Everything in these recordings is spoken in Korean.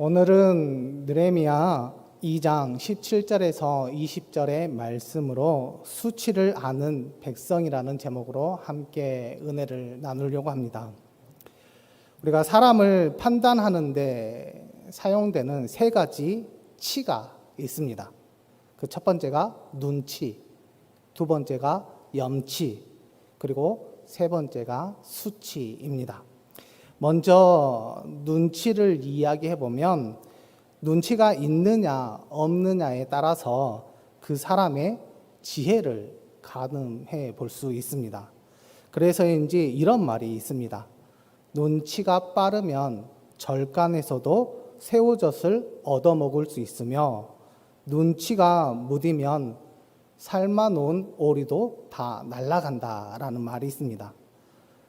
오늘은 느헤미야 2장 17절에서 20절의 말씀으로 수치를 아는 백성이라는 제목으로 함께 은혜를 나누려고 합니다. 우리가 사람을 판단하는데 사용되는 세 가지 치가 있습니다. 그 첫 번째가 눈치, 두 번째가 염치, 그리고 세 번째가 수치입니다. 먼저 눈치를 이야기해 보면 눈치가 있느냐 없느냐에 따라서 그 사람의 지혜를 가늠해 볼 수 있습니다. 그래서인지 이런 말이 있습니다. 눈치가 빠르면 절간에서도 새우젓을 얻어먹을 수 있으며 눈치가 무디면 삶아놓은 오리도 다 날아간다라는 말이 있습니다.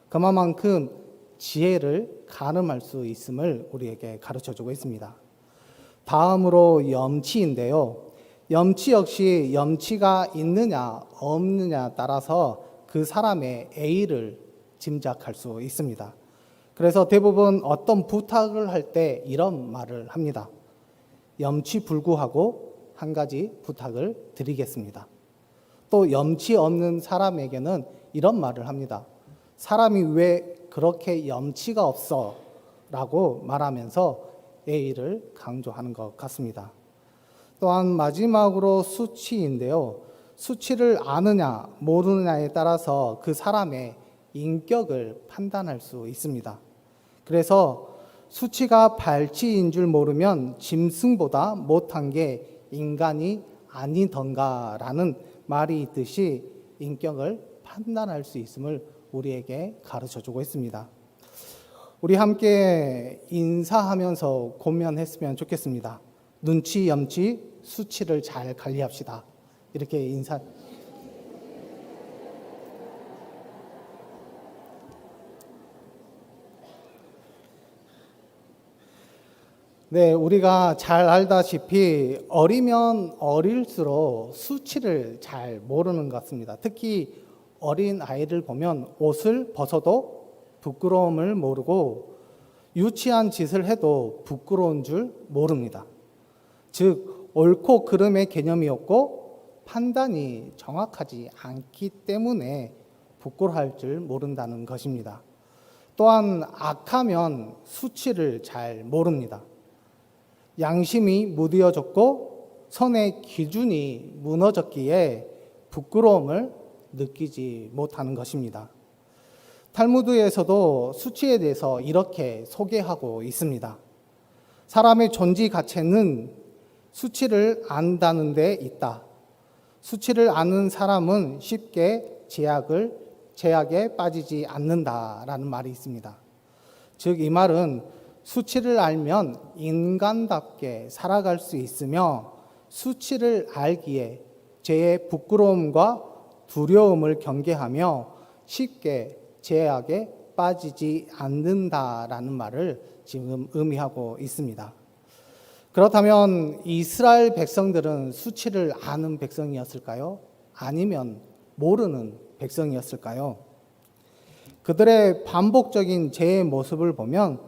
그만큼 지혜를 가늠할 수 있음을 우리에게 가르쳐주고 있습니다. 다음으로 염치인데요. 염치 역시 염치가 있느냐 없느냐 따라서 그 사람의 A를 짐작할 수 있습니다. 그래서 대부분 어떤 부탁을 할 때 이런 말을 합니다. 염치 불구하고 한 가지 부탁을 드리겠습니다. 또 염치 없는 사람에게는 이런 말을 합니다. 사람이 왜 그렇게 염치가 없어? 라고 말하면서 A를 강조하는 것 같습니다. 또한 마지막으로 수치인데요. 수치를 아느냐 모르느냐에 따라서 그 사람의 인격을 판단할 수 있습니다. 그래서 수치가 발치인 줄 모르면 짐승보다 못한 게 인간이 아니던가라는 말이 있듯이 인격을 판단할 수 있음을 우리에게 가르쳐주고 있습니다. 우리 함께 인사하면서 고면했으면 좋겠습니다. 눈치, 염치, 수치를 잘 관리합시다. 이렇게 인사. 네, 우리가 잘 알다시피 어리면 어릴수록 수치를 잘 모르는 것 같습니다. 특히 어린 아이를 보면 옷을 벗어도 부끄러움을 모르고 유치한 짓을 해도 부끄러운 줄 모릅니다. 즉 옳고 그름의 개념이 없고 판단이 정확하지 않기 때문에 부끄러워할 줄 모른다는 것입니다. 또한 악하면 수치를 잘 모릅니다. 양심이 무뎌졌고 선의 기준이 무너졌기에 부끄러움을 느끼지 못하는 것입니다. 탈무드에서도 수치에 대해서 이렇게 소개하고 있습니다. 사람의 존재 가치는 수치를 안다는 데 있다. 수치를 아는 사람은 쉽게 제약에 빠지지 않는다라는 말이 있습니다. 즉 이 말은 수치를 알면 인간답게 살아갈 수 있으며 수치를 알기에 죄의 부끄러움과 두려움을 경계하며 쉽게 제약에 빠지지 않는다라는 말을 지금 의미하고 있습니다. 그렇다면 이스라엘 백성들은 수치를 아는 백성이었을까요? 아니면 모르는 백성이었을까요? 그들의 반복적인 죄의 모습을 보면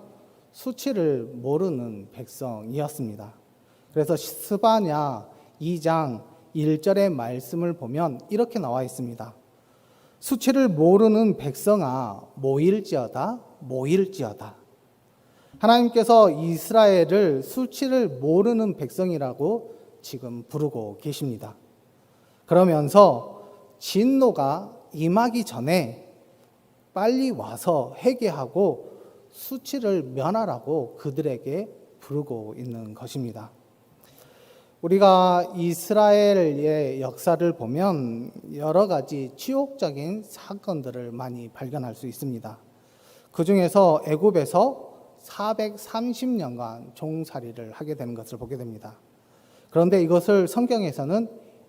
수치를 모르는 백성이었습니다. 그래서 스바냐 2장 1절의 말씀을 보면 이렇게 나와 있습니다. 수치를 모르는 백성아 모일지어다 모일지어다. 하나님께서 이스라엘을 수치를 모르는 백성이라고 지금 부르고 계십니다. 그러면서 진노가 임하기 전에 빨리 와서 회개하고 수치를 면하라고 그들에게 부르고 있는 것입니다. 우리가 이스라엘의 역사를 보면 여러 가지 치욕적인 사건들을 많이 발견할 수 있습니다. 그 중에서 애굽에서 430년간 종살이를 하게 되는 것을 보게 됩니다. 그런데 이것을 성경에서는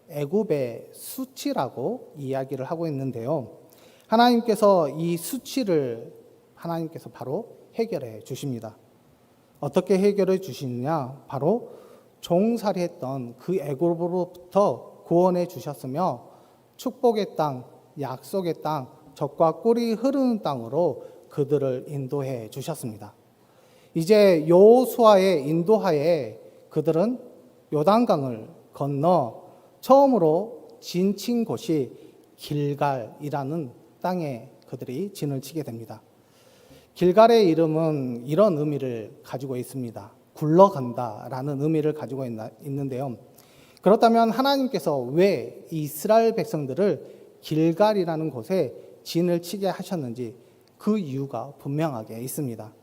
애굽의 수치라고 이야기를 하고 있는데요. 하나님께서 이 수치를 하나님께서 바로 해결해 주십니다. 어떻게 해결해 주시느냐? 바로 종살이했던 그 애굽으로부터 구원해 주셨으며 축복의 땅, 약속의 땅, 젖과 꿀이 흐르는 땅으로 그들을 인도해 주셨습니다. 이제 여호수아의 인도하에 그들은 요단강을 건너 처음으로 진친 곳이 길갈이라는 땅에 그들이 진을 치게 됩니다. 길갈의 이름은 이런 의미를 가지고 있습니다. 굴러간다라는 의미를 가지고 있는데요. 그렇다면 하나님께서 왜 이스라엘 백성들을 길갈이라는 곳에 진을 치게 하셨는지 그 이유가 분명하게 있습니다.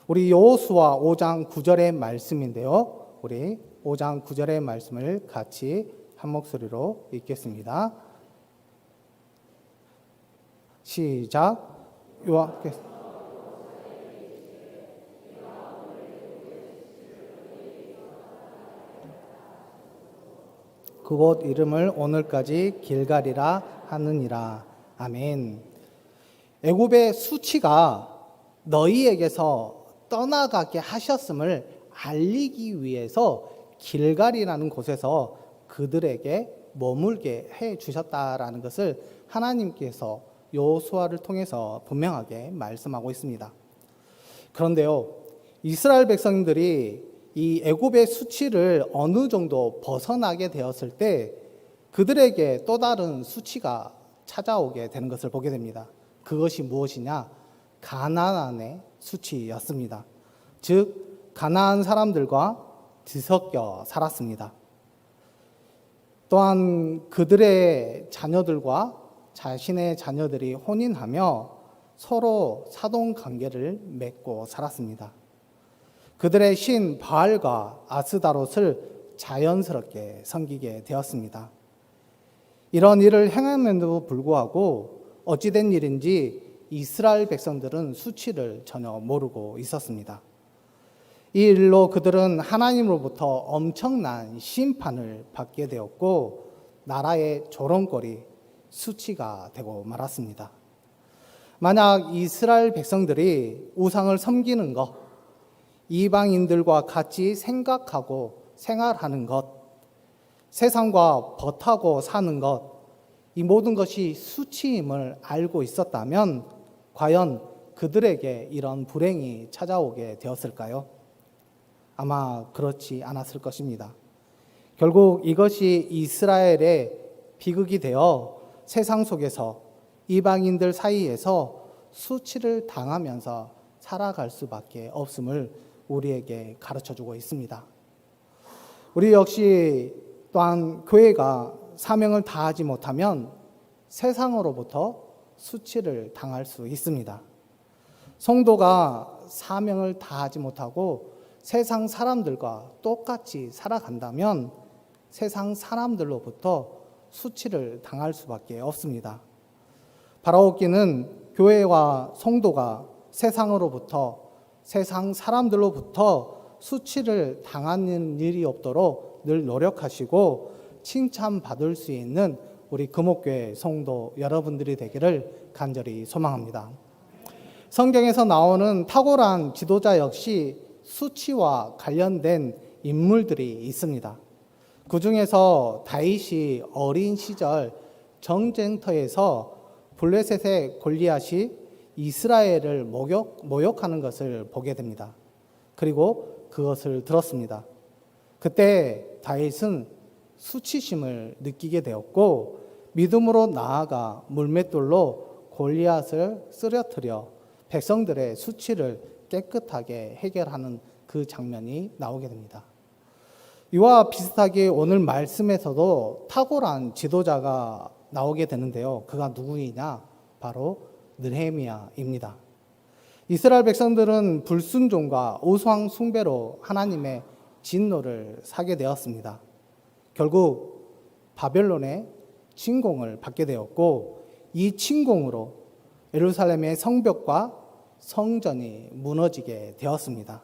우리 여호수아 5장 9절의 말씀인데요. 우리 5장 9절의 말씀을 같이 한 목소리로 읽겠습니다. 시작. 여호와께서 그곳 이름을 오늘까지 길갈이라 하느니라. 아멘. 애굽의 수치가 너희에게서 떠나가게 하셨음을 알리기 위해서 길갈이라는 곳에서 그들에게 머물게 해 주셨다라는 것을 하나님께서 여호수아를 통해서 분명하게 말씀하고 있습니다. 그런데요, 이스라엘 백성들이 이 애굽의 수치를 어느 정도 벗어나게 되었을 때 그들에게 또 다른 수치가 찾아오게 되는 것을 보게 됩니다. 그것이 무엇이냐? 가나안의 수치였습니다. 즉 가나안 사람들과 뒤섞여 살았습니다. 또한 그들의 자녀들과 자신의 자녀들이 혼인하며 서로 사돈 관계를 맺고 살았습니다. 그들의 신 바알과 아스다롯을 자연스럽게 섬기게 되었습니다. 이런 일을 행함에도 불구하고 어찌된 일인지 이스라엘 백성들은 수치를 전혀 모르고 있었습니다. 이 일로 그들은 하나님으로부터 엄청난 심판을 받게 되었고 나라의 조롱거리, 수치가 되고 말았습니다. 만약 이스라엘 백성들이 우상을 섬기는 것, 이방인들과 같이 생각하고 생활하는 것, 세상과 벗하고 사는 것, 이 모든 것이 수치임을 알고 있었다면 과연 그들에게 이런 불행이 찾아오게 되었을까요? 아마 그렇지 않았을 것입니다. 결국 이것이 이스라엘의 비극이 되어 세상 속에서 이방인들 사이에서 수치를 당하면서 살아갈 수밖에 없음을 우리에게 가르쳐주고 있습니다. 우리 역시 또한 교회가 사명을 다하지 못하면 세상으로부터 수치를 당할 수 있습니다. 성도가 사명을 다하지 못하고 세상 사람들과 똑같이 살아간다면 세상 사람들로부터 수치를 당할 수밖에 없습니다. 바라옵기는 교회와 성도가 세상으로부터 세상 사람들로부터 수치를 당하는 일이 없도록 늘 노력하시고 칭찬받을 수 있는 우리 금옥교회 성도 여러분들이 되기를 간절히 소망합니다. 성경에서 나오는 탁월한 지도자 역시 수치와 관련된 인물들이 있습니다. 그 중에서 다윗이 어린 시절 정쟁터에서 블레셋의 골리앗이 이스라엘을 모욕하는 것을 보게 됩니다. 그리고 그것을 들었습니다. 그때 다윗은 수치심을 느끼게 되었고 믿음으로 나아가 물맷돌로 골리앗을 쓰러뜨려 백성들의 수치를 깨끗하게 해결하는 그 장면이 나오게 됩니다. 이와 비슷하게 오늘 말씀에서도 탁월한 지도자가 나오게 되는데요. 그가 누구이냐? 바로 느헤미야입니다. 이스라엘 백성들은 불순종과 우상 숭배로 하나님의 진노를 사게 되었습니다. 결국 바벨론의 침공을 받게 되었고 이 침공으로 예루살렘의 성벽과 성전이 무너지게 되었습니다.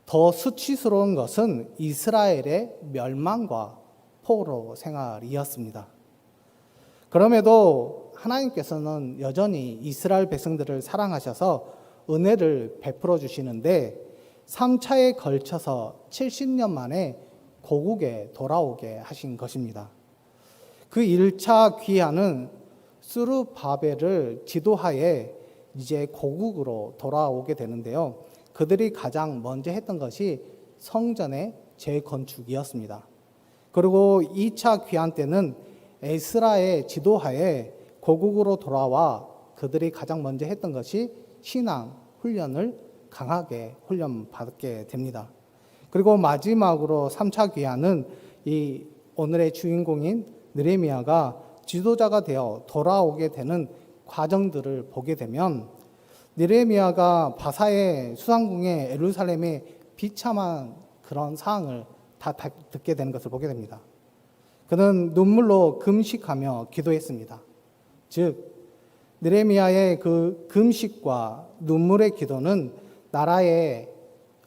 더 수치스러운 것은 이스라엘의 멸망과 포로 생활이었습니다. 그럼에도 하나님께서는 여전히 이스라엘 백성들을 사랑하셔서 은혜를 베풀어 주시는데 3차에 걸쳐서 70년 만에 고국에 돌아오게 하신 것입니다. 그 1차 귀환은 수르바벨을 지도하에 이제 고국으로 돌아오게 되는데요. 그들이 가장 먼저 했던 것이 성전의 재건축이었습니다. 그리고 2차 귀환 때는 에스라의 지도하에 고국으로 돌아와 그들이 가장 먼저 했던 것이 신앙 훈련을 강하게 훈련받게 됩니다. 그리고 마지막으로 3차 귀환은 이 오늘의 주인공인 느헤미야가 지도자가 되어 돌아오게 되는 과정들을 보게 되면 느헤미야가 바사의 수상궁의 예루살렘의 비참한 그런 사항을 다 듣게 되는 것을 보게 됩니다. 그는 눈물로 금식하며 기도했습니다. 즉 느헤미야의 그 금식과 눈물의 기도는 나라의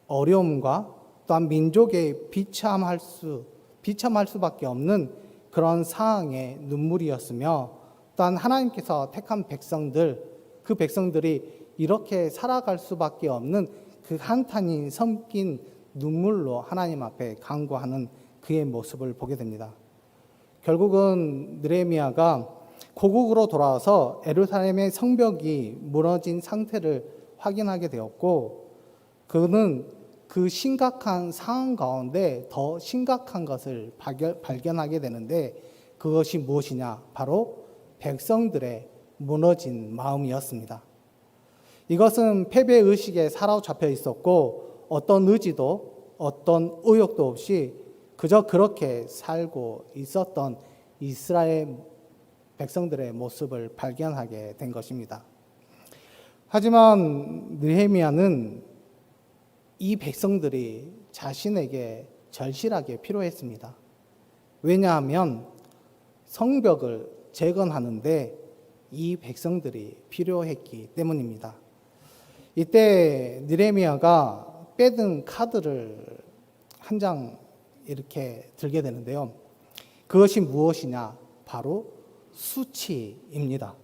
어려움과 또한 민족의 비참할 수밖에 없는 그런 상황의 눈물이었으며, 또한 하나님께서 택한 백성들, 그 백성들이 이렇게 살아갈 수밖에 없는 그 한탄이 섞인 눈물로 하나님 앞에 간구하는 그의 모습을 보게 됩니다. 결국은 느헤미야가 고국으로 돌아와서 예루살렘의 성벽이 무너진 상태를 확인하게 되었고, 그는 그 심각한 상황 가운데 더 심각한 것을 발견하게 되는데, 그것이 무엇이냐? 바로 백성들의 무너진 마음이었습니다. 이것은 패배의식에 사로잡혀 있었고, 어떤 의지도 어떤 의욕도 없이 그저 그렇게 살고 있었던 이스라엘 백성들의 모습을 발견하게 된 것입니다. 하지만 느헤미야는 이 백성들이 자신에게 절실하게 필요했습니다. 왜냐하면 성벽을 재건하는데 이 백성들이 필요했기 때문입니다. 이때 느헤미야가 빼든 카드를 한 장 이렇게 들게 되는데요. 그것이 무엇이냐? 바로 수치입니다.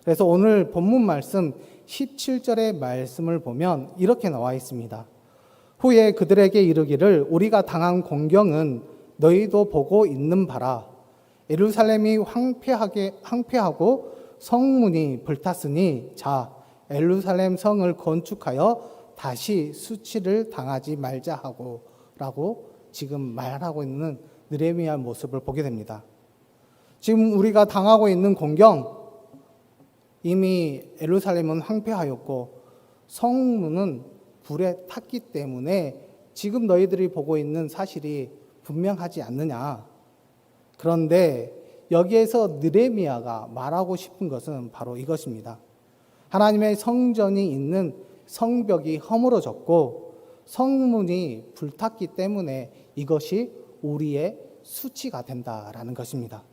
그래서 오늘 본문 말씀 17절의 말씀을 보면 이렇게 나와 있습니다. 후에 그들에게 이르기를 우리가 당한 공경은 너희도 보고 있는 바라. 예루살렘이 황폐하고 성문이 불탔으니 자 예루살렘 성을 건축하여 다시 수치를 당하지 말자 하고 라고 지금 말하고 있는 느헤미야의 모습을 보게 됩니다. 지금 우리가 당하고 있는 공경, 이미 예루살렘은 황폐하였고 성문은 불에 탔기 때문에 지금 너희들이 보고 있는 사실이 분명하지 않느냐. 그런데 여기에서 느헤미야가 말하고 싶은 것은 바로 이것입니다. 하나님의 성전이 있는 성벽이 허물어졌고 성문이 불탔기 때문에 이것이 우리의 수치가 된다라는 것입니다.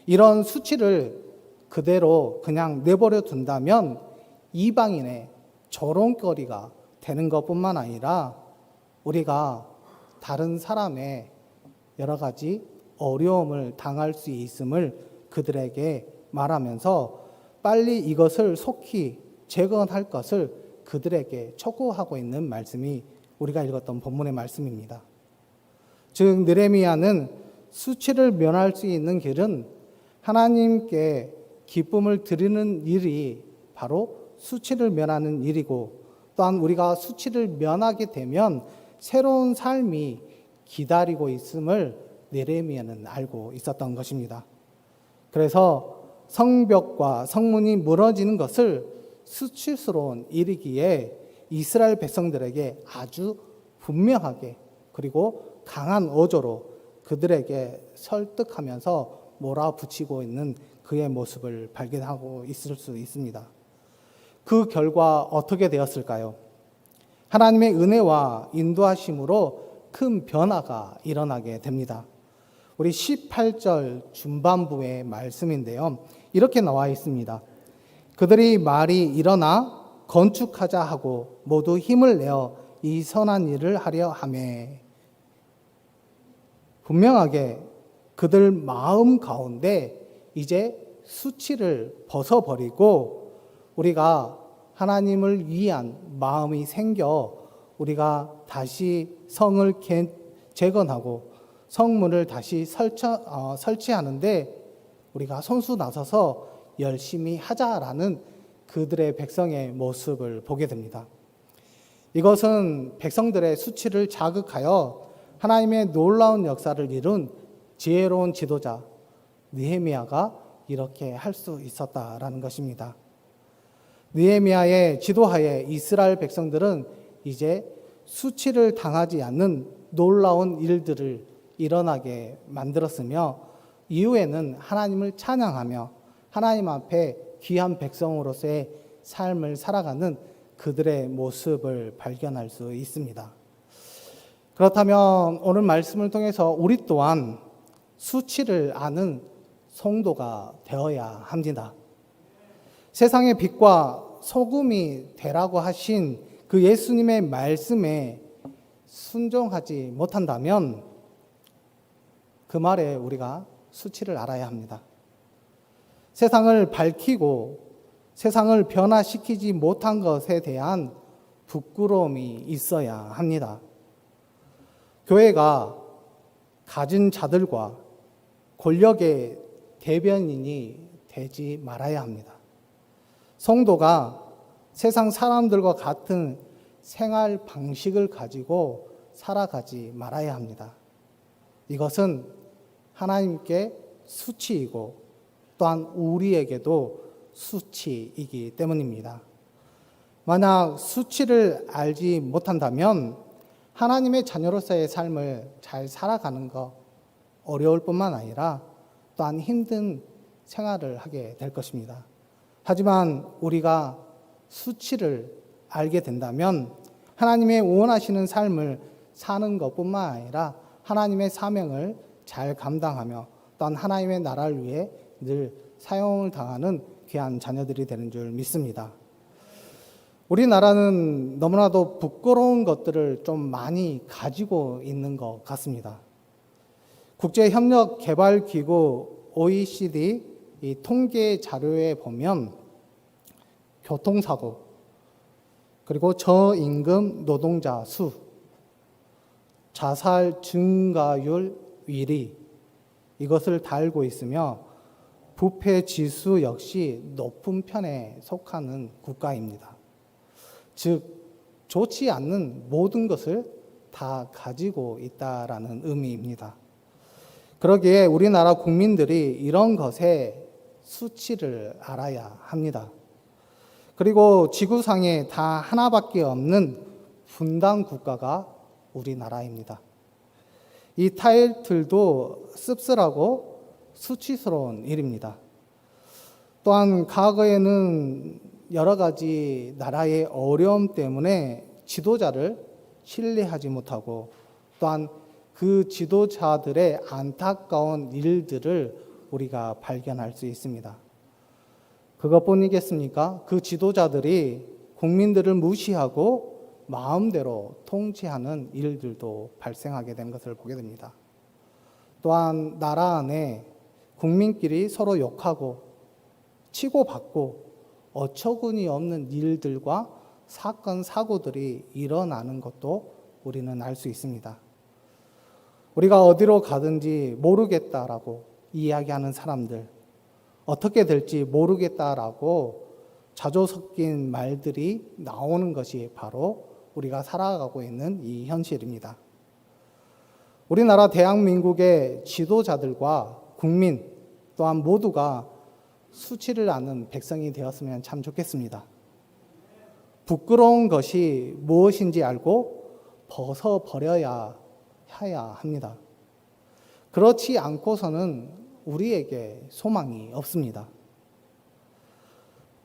이런 수치를 그대로 그냥 내버려 둔다면 이방인의 조롱거리가 되는 것뿐만 아니라 우리가 다른 사람의 여러 가지 어려움을 당할 수 있음을 그들에게 말하면서 빨리 이것을 속히 재건할 것을 그들에게 촉구하고 있는 말씀이 우리가 읽었던 본문의 말씀입니다. 즉 느헤미야는 수치를 면할 수 있는 길은 하나님께 기쁨을 드리는 일이 바로 수치를 면하는 일이고, 또한 우리가 수치를 면하게 되면 새로운 삶이 기다리고 있음을 느헤미야는 알고 있었던 것입니다. 그래서 성벽과 성문이 무너지는 것을 수치스러운 일이기에 이스라엘 백성들에게 아주 분명하게 그리고 강한 어조로 그들에게 설득하면서 몰아붙이고 있는 그의 모습을 발견하고 있을 수 있습니다. 그 결과 어떻게 되었을까요? 하나님의 은혜와 인도하심으로 큰 변화가 일어나게 됩니다. 우리 18절 중반부의 말씀인데요. 이렇게 나와 있습니다. 그들이 말이 일어나 건축하자 하고 모두 힘을 내어 이 선한 일을 하려 하매. 분명하게 그들 마음 가운데 이제 수치를 벗어버리고 우리가 하나님을 위한 마음이 생겨 우리가 다시 성을 재건하고 성문을 다시 설치하는데 우리가 손수 나서서 열심히 하자라는 그들의 백성의 모습을 보게 됩니다. 이것은 백성들의 수치를 자극하여 하나님의 놀라운 역사를 이룬 지혜로운 지도자 느헤미야가 이렇게 할 수 있었다라는 것입니다. 느헤미야의 지도하에 이스라엘 백성들은 이제 수치를 당하지 않는 놀라운 일들을 일어나게 만들었으며 이후에는 하나님을 찬양하며 하나님 앞에 귀한 백성으로서의 삶을 살아가는 그들의 모습을 발견할 수 있습니다. 그렇다면 오늘 말씀을 통해서 우리 또한 수치를 아는 성도가 되어야 합니다. 세상의 빛과 소금이 되라고 하신 그 예수님의 말씀에 순종하지 못한다면 그 말에 우리가 수치를 알아야 합니다. 세상을 밝히고 세상을 변화시키지 못한 것에 대한 부끄러움이 있어야 합니다. 교회가 가진 자들과 권력의 대변인이 되지 말아야 합니다. 성도가 세상 사람들과 같은 생활 방식을 가지고 살아가지 말아야 합니다. 이것은 하나님께 수치이고 또한 우리에게도 수치이기 때문입니다. 만약 수치를 알지 못한다면 하나님의 자녀로서의 삶을 잘 살아가는 것 어려울 뿐만 아니라 또한 힘든 생활을 하게 될 것입니다. 하지만 우리가 수치를 알게 된다면 하나님의 원하시는 삶을 사는 것뿐만 아니라 하나님의 사명을 잘 감당하며 또한 하나님의 나라를 위해 늘 사용을 당하는 귀한 자녀들이 되는 줄 믿습니다. 우리나라는 너무나도 부끄러운 것들을 좀 많이 가지고 있는 것 같습니다. 국제협력개발기구 OECD 이 통계 자료에 보면 교통사고, 그리고 저임금 노동자 수, 자살 증가율 1위, 이것을 달고 있으며 부패 지수 역시 높은 편에 속하는 국가입니다. 즉, 좋지 않는 모든 것을 다 가지고 있다라는 의미입니다. 그러기에 우리나라 국민들이 이런 것에 수치를 알아야 합니다. 그리고 지구상에 다 하나밖에 없는 분단 국가가 우리나라입니다. 이 타이틀도 씁쓸하고 수치스러운 일입니다. 또한 과거에는 여러 가지 나라의 어려움 때문에 지도자를 신뢰하지 못하고 또한 그 지도자들의 안타까운 일들을 우리가 발견할 수 있습니다. 그것뿐이겠습니까? 그 지도자들이 국민들을 무시하고 마음대로 통치하는 일들도 발생하게 된 것을 보게 됩니다. 또한 나라 안에 국민끼리 서로 욕하고 치고받고 어처구니 없는 일들과 사건, 사고들이 일어나는 것도 우리는 알 수 있습니다. 우리가 어디로 가든지 모르겠다라고 이야기하는 사람들, 어떻게 될지 모르겠다라고 자조 섞인 말들이 나오는 것이 바로 우리가 살아가고 있는 이 현실입니다. 우리나라 대한민국의 지도자들과 국민 또한 모두가 수치를 아는 백성이 되었으면 참 좋겠습니다. 부끄러운 것이 무엇인지 알고 벗어버려야 합니다. 그렇지 않고서는 우리에게 소망이 없습니다.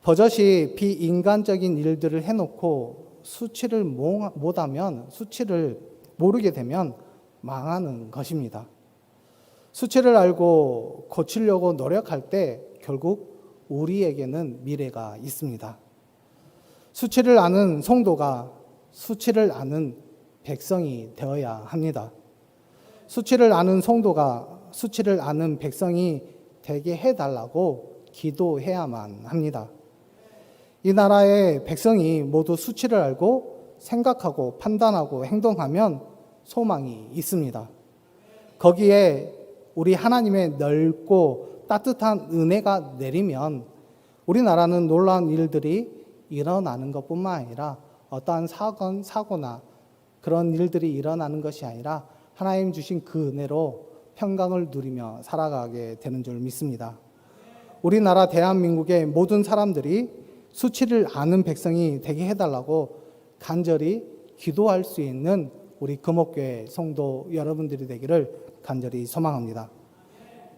버젓이 비인간적인 일들을 해놓고 수치를 못하면, 수치를 모르게 되면 망하는 것입니다. 수치를 알고 고치려고 노력할 때 결국 우리에게는 미래가 있습니다. 수치를 아는 성도가 수치를 아는 백성이 되어야 합니다. 수치를 아는 성도가 수치를 아는 백성이 되게 해달라고 기도해야만 합니다. 이 나라의 백성이 모두 수치를 알고 생각하고 판단하고 행동하면 소망이 있습니다. 거기에 우리 하나님의 넓고 따뜻한 은혜가 내리면 우리나라는 놀라운 일들이 일어나는 것뿐만 아니라 어떠한 사고나 그런 일들이 일어나는 것이 아니라 하나님 주신 그 은혜로 평강을 누리며 살아가게 되는 줄 믿습니다. 우리나라 대한민국의 모든 사람들이 수치를 아는 백성이 되게 해달라고 간절히 기도할 수 있는 우리 금옥교회 성도 여러분들이 되기를 간절히 소망합니다.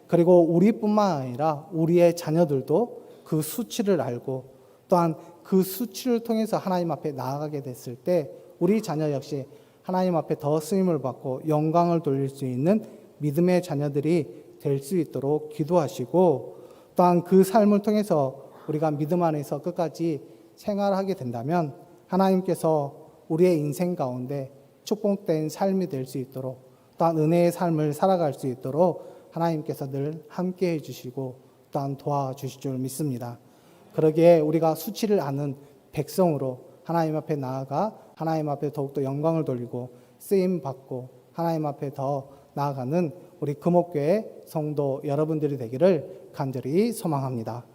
그리고 우리뿐만 아니라 우리의 자녀들도 그 수치를 알고 또한 그 수치를 통해서 하나님 앞에 나아가게 됐을 때 우리 자녀 역시 하나님 앞에 더 쓰임을 받고 영광을 돌릴 수 있는 믿음의 자녀들이 될 수 있도록 기도하시고 또한 그 삶을 통해서 우리가 믿음 안에서 끝까지 생활하게 된다면 하나님께서 우리의 인생 가운데 축복된 삶이 될 수 있도록 또한 은혜의 삶을 살아갈 수 있도록 하나님께서 늘 함께 해주시고 또한 도와주실 줄 믿습니다. 그러기에 우리가 수치를 아는 백성으로 하나님 앞에 나아가 하나님 앞에 더욱더 영광을 돌리고 쓰임받고 하나님 앞에 더 나아가는 우리 금옥교회 성도 여러분들이 되기를 간절히 소망합니다.